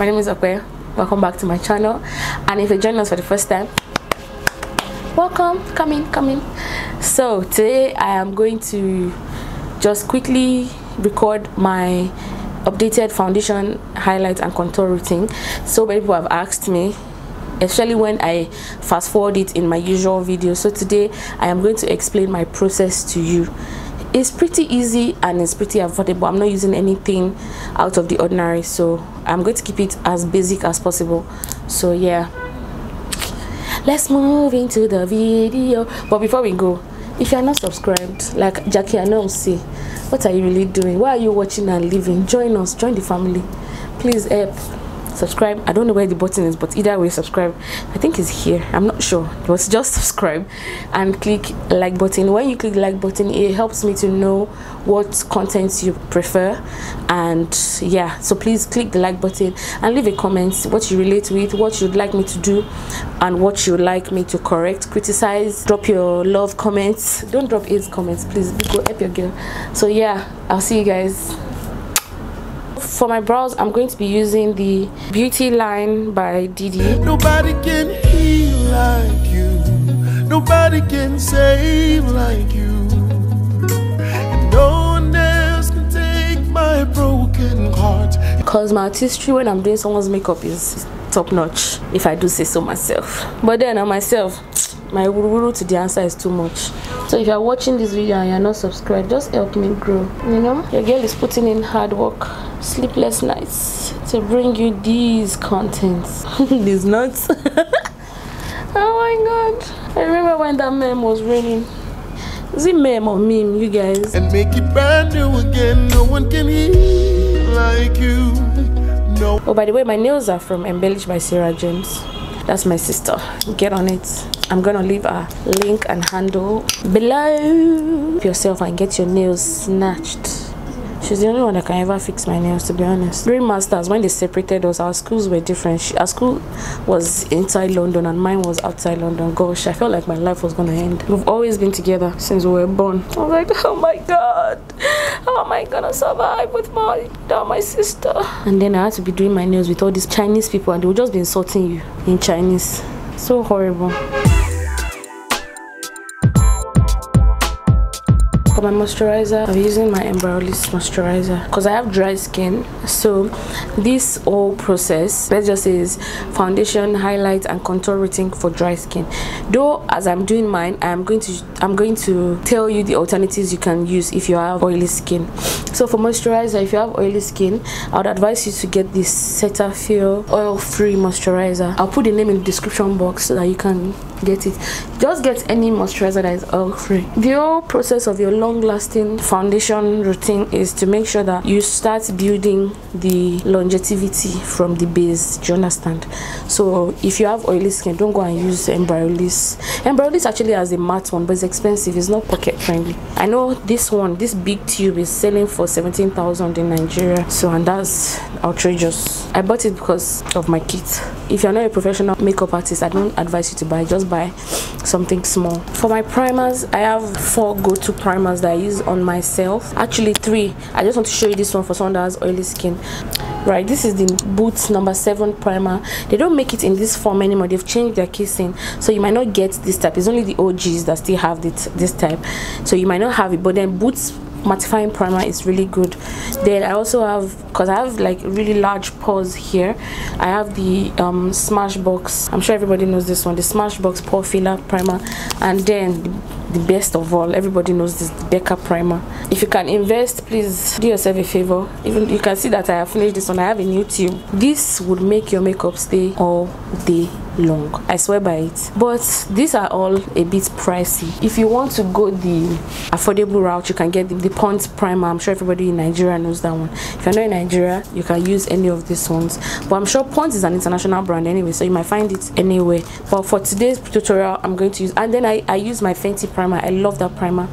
My name is Okwe. Welcome back to my channel, and if you're joining us for the first time, welcome. Come in. So today I am going to just quickly record my updated foundation highlight and contour routine. So many people have asked me, especially when I fast forward it in my usual video. So today I am going to explain my process to you. It's pretty easy and it's pretty affordable. I'm not using anything out of the ordinary, so I'm going to keep it as basic as possible. So yeah, let's move into the video. But before we go, if you're not subscribed, like Jackie, I know, see, what are you really doing? Why are you watching and leaving? Join us, join the family. Please help. Subscribe. I don't know where the button is, but either way, subscribe. I think it's here, I'm not sure, but just subscribe and click like button. When you click the like button, it helps me to know what contents you prefer, and yeah, so please click the like button and leave a comment what you relate with, what you'd like me to do, and what you'd like me to correct, criticize. Drop your love comments. Don't drop hate comments, please. Go help your girl. So yeah, I'll see you guys. For my brows, I'm going to be using the Beauty Line by Didi. Nobody can heal like you. Nobody can save like you. And no one else can take my broken heart. Because my artistry when I'm doing someone's makeup is top notch, if I do say so myself. But then on myself, my wuru to the answer is too much. So if you're watching this video and you're not subscribed, just help me grow. You know, your girl is putting in hard work, sleepless nights to bring you these contents. These nuts. Oh my god, I remember when that meme was raining. Is it meme or meme, you guys? And make it brand new again. No one can heal like you. No. Oh, by the way, my nails are from Embellished by Sarah James. That's my sister. Get on it. I'm gonna leave a link and handle below. Help yourself and get your nails snatched. She's the only one that can ever fix my nails, to be honest. During masters, when they separated us, our schools were different. Our school was inside London and mine was outside London. Gosh, I felt like my life was gonna end. We've always been together since we were born. I was like, oh my god, how am I gonna survive without my sister? And then I had to be doing my nails with all these Chinese people, and they would just be insulting you in Chinese. So horrible. For my moisturizer, I'm using my Embryolist moisturizer because I have dry skin. So this whole process, let's just say, is foundation, highlight, and contour routine for dry skin. Though as I'm doing mine, I'm going to tell you the alternatives you can use if you have oily skin. So for moisturizer, if you have oily skin, I would advise you to get this Cetaphil oil-free moisturizer. I'll put the name in the description box so that you can get it. Just get any moisturizer that is oil-free. The whole process of your long-lasting foundation routine is to make sure that you start building the longevity from the base. Do you understand? So if you have oily skin, don't go and use Embryolist. Embryolist actually has a matte one, but it's expensive. It's not pocket friendly. I know this one, this big tube, is selling for 17,000 in Nigeria. So, and that's outrageous. I bought it because of my kit. If you're not a professional makeup artist, I don't advise you to buy. Just buy something small. For my primers, I have 4 go-to primers that I use on myself. Actually 3. I just want to show you this one for someone that has oily skin. Right, this is the Boots number 7 primer. They don't make it in this form anymore. They've changed their casing, so you might not get this type. It's only the OGs that still have this type, so you might not have it. But then Boots mattifying primer is really good. Then I also have, because I have like really large pores here, I have the Smashbox. I'm sure everybody knows this one, the Smashbox pore filler primer. And then the best of all, everybody knows this, the Becca primer. If you can invest, please do yourself a favor. Even you can see that I have finished this one. I have a new tube. This would make your makeup stay all day long, I swear by it. But these are all a bit pricey. If you want to go the affordable route, you can get the Pond's primer. I'm sure everybody in Nigeria knows that one. If you're not in Nigeria, you can use any of these ones, but I'm sure Pond's is an international brand anyway, so you might find it anywhere. But for today's tutorial, I'm going to use, and then I use my Fenty primer. I love that primer.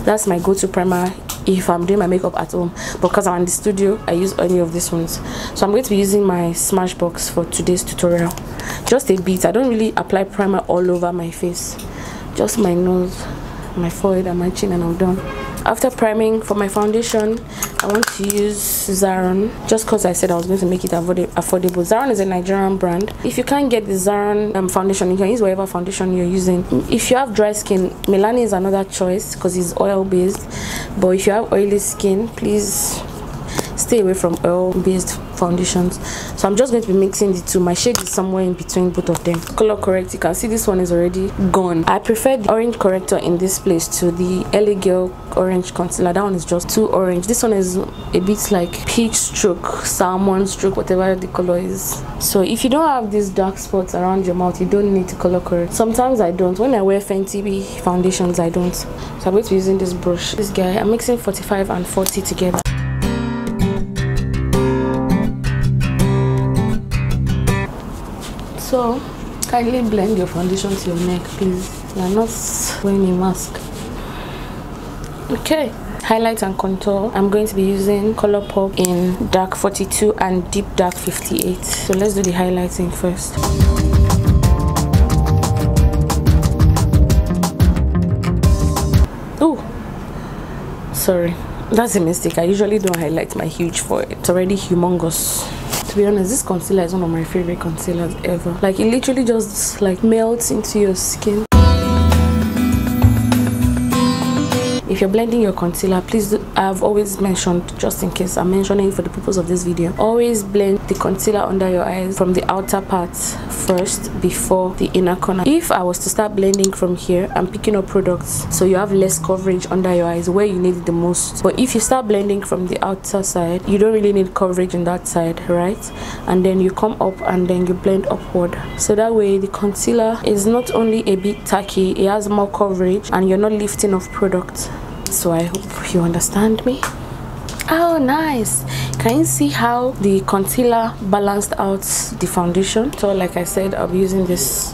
That's my go-to primer if I'm doing my makeup at home, because I'm in the studio, I use any of these ones. So I'm going to be using my Smashbox for today's tutorial. Just a bit. I don't really apply primer all over my face, just my nose, my forehead, and my chin, and I'm done. After priming, for my foundation, I want to use Zaron, just because I said I was going to make it affordable. Zaron is a Nigerian brand. If you can't get the Zaron foundation, you can use whatever foundation you're using. If you have dry skin, Milani is another choice because it's oil based, but if you have oily skin, please stay away from oil based foundations. So I'm just going to be mixing the two. My shade is somewhere in between both of them. Color correct, you can see this one is already gone. I prefer the orange corrector in this place to the LA Girl orange concealer. That one is just too orange. This one is a bit like peach stroke, salmon stroke, whatever the color is. So if you don't have these dark spots around your mouth, you don't need to color correct. Sometimes I don't. When I wear Fenty foundations, I don't. So I'm going to be using this brush. This guy, I'm mixing 45 and 40 together. So kindly blend your foundation to your neck, please. You're not wearing a mask. Okay, highlight and contour. I'm going to be using Colourpop in dark 42 and deep dark 58. So let's do the highlighting first. Oh, sorry, that's a mistake. I usually don't highlight my huge forehead. It's already humongous. To be honest, this concealer is one of my favorite concealers ever. Like, it literally just like melts into your skin. If you're blending your concealer, please I've always mentioned, just in case I'm mentioning for the purpose of this video, always blend the concealer under your eyes from the outer part first before the inner corner. If I was to start blending from here, I'm picking up products, so you have less coverage under your eyes where you need it the most. But if you start blending from the outer side, you don't really need coverage in that side, right? And then you come up and then you blend upward, so that way the concealer is not only a bit tacky, it has more coverage and you're not lifting off product. So I hope you understand me. Oh, nice. Can you see how the concealer balanced out the foundation? So like I said, I'll be using this.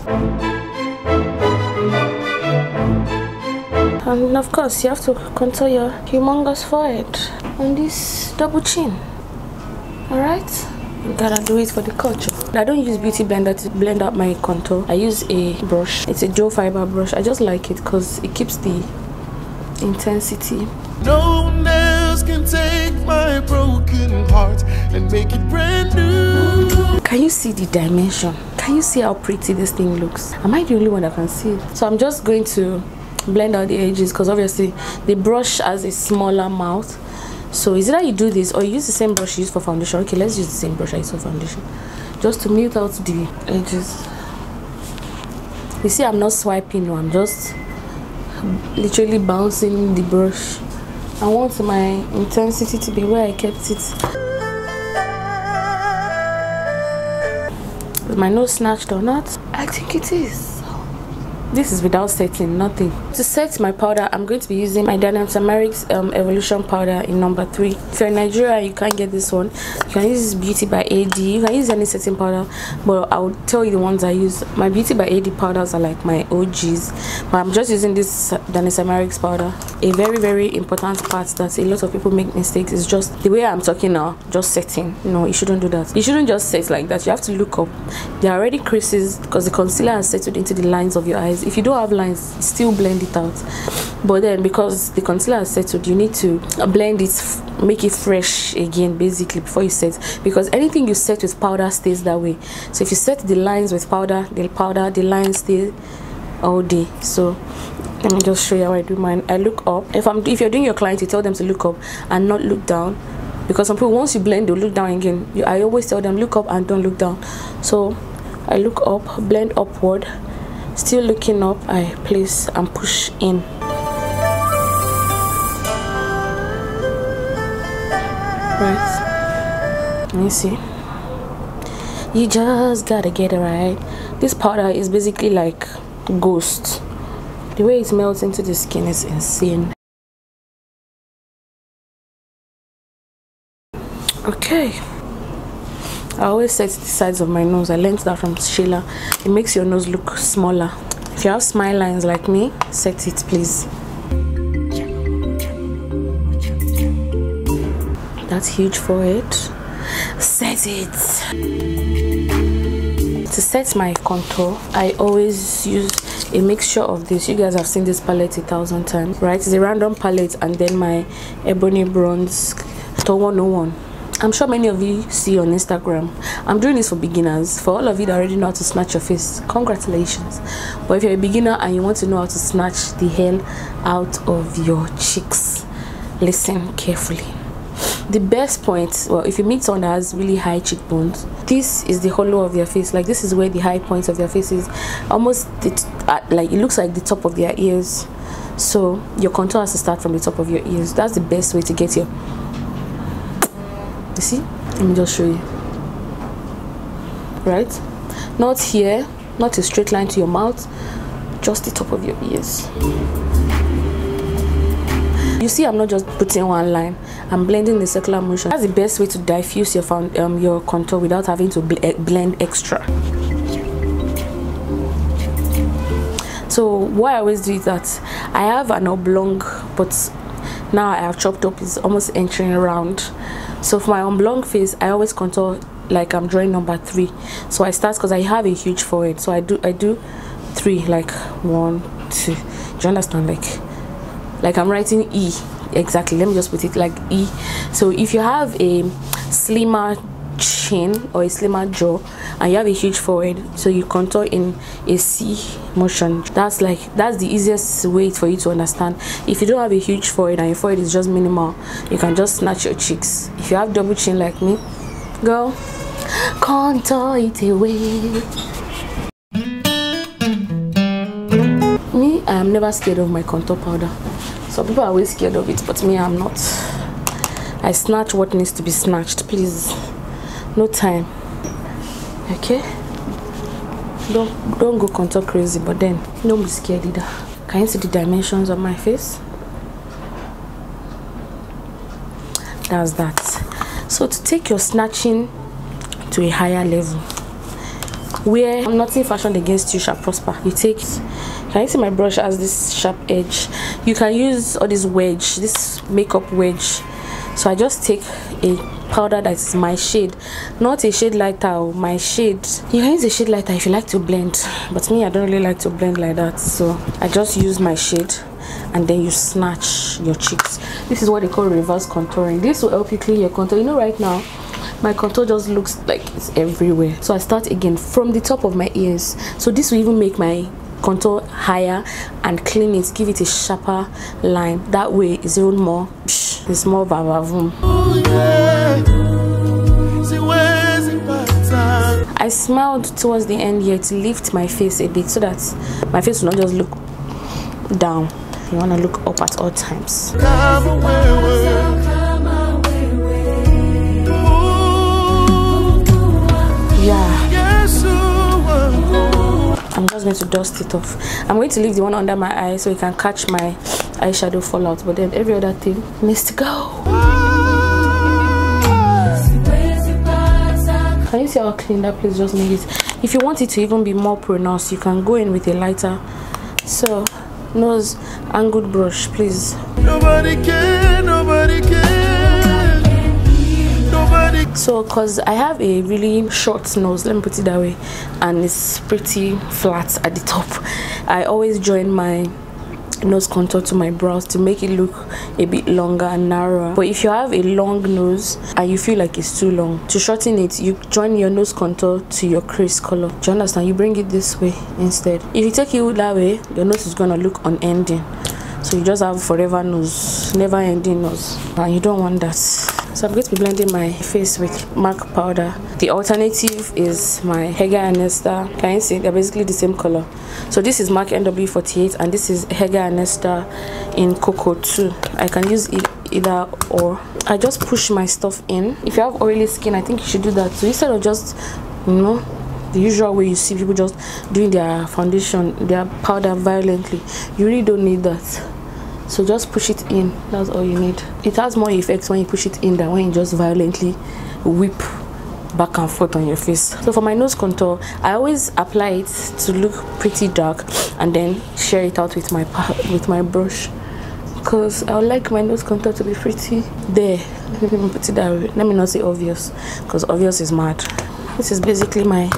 And of course, you have to contour your humongous forehead and this double chin. Alright? You gotta do it for the culture. I don't use beauty blender to blend out my contour. I use a brush. It's a gel fiber brush. I just like it because it keeps the intensity. No one else can take my broken heart and make it brand new. Can you see the dimension? Can you see how pretty this thing looks? Am I the only one that can see it? So I'm just going to blend out the edges because obviously the brush has a smaller mouth. So is either you do this or you use the same brush you use for foundation. Okay, let's use the same brush I use for foundation, just to mute out the edges. You see, I'm not swiping, no, I'm just literally bouncing the brush. I want my intensity to be where I kept it. Is my nose snatched or not? I think it is. This is without setting, nothing. To set my powder, I'm going to be using my Dynamic's Evolution powder in number 3. If you're in Nigeria, you can't get this one. You can use this Beauty by AD. You can use any setting powder, but I'll tell you the ones I use. My Beauty by AD powders are like my OGs, but I'm just using this Dynamic's powder. A very, very important part that a lot of people make mistakes is just the way I'm talking now, just setting. No, you shouldn't do that. You shouldn't just set like that. You have to look up. There are already creases because the concealer has settled into the lines of your eyes. If you don't have lines, still blend it out. But then because the concealer has settled, you need to blend it, make it fresh again basically before you set, because anything you set with powder stays that way. So if you set the lines with powder, the lines stay all day. So let me just show you how I do mine. I look up. If you're doing your client, you tell them to look up and not look down, because some people, once you blend, they'll look down again. I always tell them look up and don't look down. So I look up, blend upward, still looking up, I place and push in. Right, let me see. You just gotta get it right. This powder is basically like Ghost. The way it melts into the skin is insane. Okay, I always set the sides of my nose. I learned that from Sheila. It makes your nose look smaller. If you have smile lines like me, set it please. That's huge forehead. Set it. To set my contour, I always use a mixture of this. You guys have seen this palette 1,000 times, right? It's a random palette, and then my Ebony Bronze to 101. I'm sure many of you see on Instagram. I'm doing this for beginners. For all of you that already know how to snatch your face, congratulations. But if you're a beginner and you want to know how to snatch the hell out of your cheeks, listen carefully. The best point, well, if you meet someone that has really high cheekbones, this is the hollow of their face. Like, this is where the high points of their face is. Almost like it looks like the top of their ears. So your contour has to start from the top of your ears. That's the best way to get your, you see, let me just show you, right? Not here, not a straight line to your mouth, just the top of your ears. You see, I'm not just putting one line, I'm blending the circular motion. That's the best way to diffuse your contour without having to blend extra. So what I always do is that I have an oblong, but now I have chopped up, it's almost entering around. So for my oblong face, I always contour like I'm drawing number 3. So I start, because I have a huge forehead, so I do 3, like 1, 2. Do you understand? Like I'm writing E. Exactly, let me just put it like E. So if you have a slimmer chin or a slimmer jaw and you have a huge forehead, so you contour in a C motion. That's the easiest way for you to understand. If you don't have a huge forehead and your forehead is just minimal, you can just snatch your cheeks. If you have double chin like me, go contour it away. Me, I am never scared of my contour powder. Some people are always scared of it, but me, I'm not. I snatch what needs to be snatched, please. No time. Okay? Don't go contour crazy, but then don't be scared either. Can you see the dimensions of my face? That's that. So to take your snatching to a higher level, where nothing fashioned against you shall prosper, you take, can you see my brush has this sharp edge? You can use all this wedge, this makeup wedge. So I just take a powder that is my shade, not a shade lighter, my shade. You can use a shade lighter if you like to blend, but me, I don't really like to blend like that. So I just use my shade, and then you snatch your cheeks. This is what they call reverse contouring. This will help you clean your contour. You know, right now my contour just looks like it's everywhere. So I start again from the top of my ears. So this will even make my contour higher and clean it, give it a sharper line. That way it's even more, it's more vavavoom. I smiled towards the end here to lift my face a bit so that my face will not just look down. You want to look up at all times. Yeah. I'm just going to dust it off. I'm going to leave the one under my eye so you can catch my eyeshadow fallout, but then every other thing needs to go. Can you see how clean that place just made it? If you want it to even be more pronounced, you can go in with a lighter. So nose angled brush, please. Nobody can, nobody can, nobody. So because I have a really short nose, let me put it that way, and it's pretty flat at the top, I always join my nose contour to my brows to make it look a bit longer and narrower. But if you have a long nose and you feel like it's too long, to shorten it, you join your nose contour to your crease color. Do you understand? You bring it this way instead. If you take it that way, your nose is gonna look unending. So you just have forever nose, never ending nose, and you don't want that. So I'm going to be blending my face with MAC powder. The alternative is my Hega Anesta. Can you see? They're basically the same color. So this is MAC NW48 and this is Hega Anesta in Cocoa 2. I can use either or. I just push my stuff in. If you have oily skin, I think you should do that too. Instead of just, you know, the usual way you see people just doing their foundation, their powder violently. You really don't need that. So just push it in. That's all you need. It has more effects when you push it in than when you just violently whip back and forth on your face. So for my nose contour, I always apply it to look pretty dark and then share it out with my brush, because I would like my nose contour to be pretty there. Let me put it that way. Let me not say obvious, because obvious is mad. This is basically my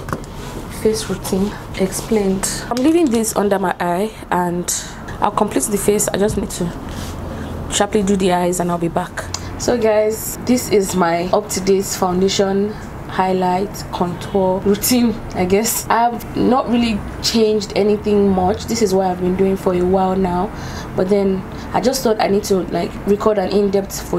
face routine explained. I'm leaving this under my eye and I'll complete the face. I just need to sharply do the eyes and I'll be back. So guys, this is my up-to-date foundation highlight contour routine. I guess I've not really changed anything much. This is what I've been doing for a while now, but then I just thought I need to like record an in-depth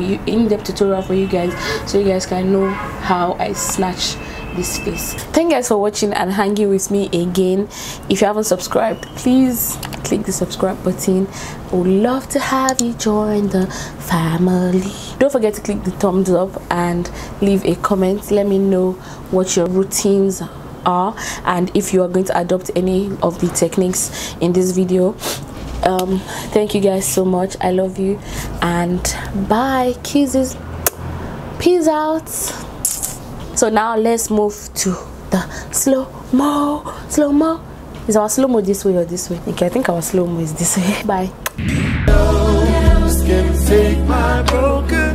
tutorial for you guys, so you guys can know how I snatch this face. Thank you guys for watching and hanging with me again. If you haven't subscribed, please click the subscribe button. I would love to have you join the family. Don't forget to click the thumbs up and leave a comment. Let me know what your routines are and if you are going to adopt any of the techniques in this video. Thank you guys so much. I love you and bye. Kisses. Peace out. So now let's move to the slow-mo. Is our slow-mo this way or this way? Okay, I think our slow-mo is this way. Bye. Can take my broken